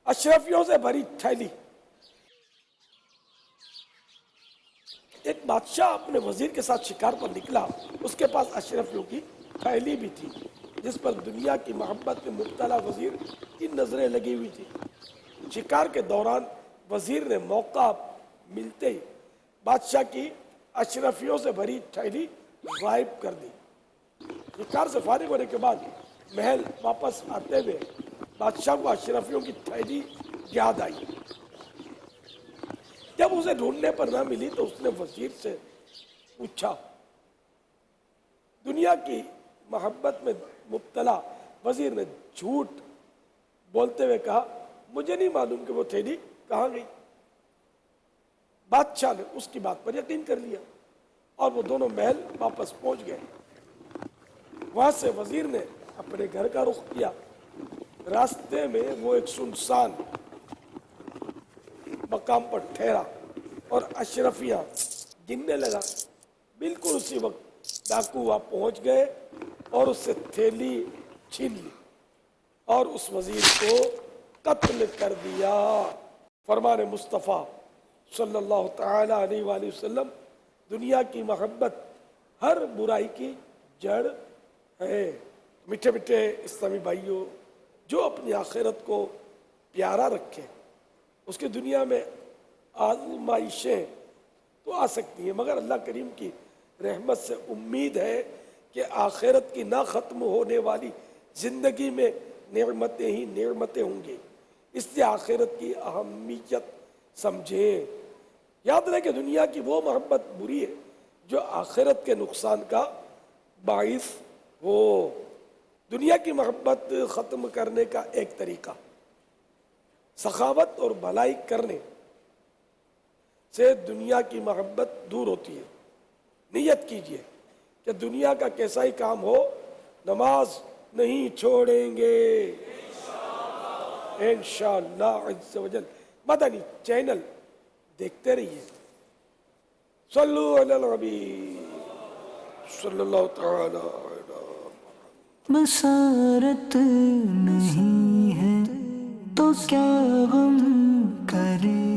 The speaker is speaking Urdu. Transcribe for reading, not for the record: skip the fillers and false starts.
اشرفیوں سے بھری تھیلی. ایک بادشاہ اپنے وزیر کے ساتھ شکار پر نکلا. اس کے پاس اشرفیوں کی تھیلی بھی تھی جس پر دنیا کی محبت میں مبتلا وزیر کی نظریں لگی ہوئی تھی. شکار کے دوران وزیر نے موقع ملتے ہی بادشاہ کی اشرفیوں سے بھری تھیلی غائب کر دی. شکار سے فارغ ہونے کے بعد محل واپس آتے ہوئے بادشاہ کو اشرفیوں کی تھیلی یاد آئی. جب اسے ڈھونڈنے پر نہ ملی تو اس نے وزیر سے پوچھا. دنیا کی محبت میں مبتلا وزیر نے جھوٹ بولتے ہوئے کہا مجھے نہیں معلوم کہ وہ تھیلی کہاں گئی. بادشاہ نے اس کی بات پر یقین کر لیا اور وہ دونوں محل واپس پہنچ گئے. وہاں سے وزیر نے اپنے گھر کا رخ کیا. راستے میں وہ ایک سنسان مقام پر ٹھہرا اور اشرفیاں گننے لگا. بالکل اسی وقت ڈاکو وہاں پہنچ گئے اور اس سے تھیلی چھین لی اور اس وزیر کو قتل کر دیا. فرمان مصطفیٰ صلی اللہ تعالی علیہ وآلہ وسلم دنیا کی محبت ہر برائی کی جڑ ہے. میٹھے میٹھے اسلامی بھائیوں، جو اپنی آخرت کو پیارا رکھے اس کی دنیا میں آزمائشیں تو آ سکتی ہیں، مگر اللہ کریم کی رحمت سے امید ہے کہ آخرت کی نہ ختم ہونے والی زندگی میں نعمتیں ہی نعمتیں ہوں گی. اس لیے آخرت کی اہمیت سمجھیں. یاد رہے کہ دنیا کی وہ محبت بری ہے جو آخرت کے نقصان کا باعث ہو. دنیا کی محبت ختم کرنے کا ایک طریقہ سخاوت اور بھلائی کرنے سے دنیا کی محبت دور ہوتی ہے. نیت کیجئے کہ دنیا کا کیسا ہی کام ہو نماز نہیں چھوڑیں گے انشاءاللہ عز و جل. مدنی چینل دیکھتے رہیے. صلو علی النبی صلی اللہ تعالی علی. بصارت نہیں ہے تو کیا غم کرے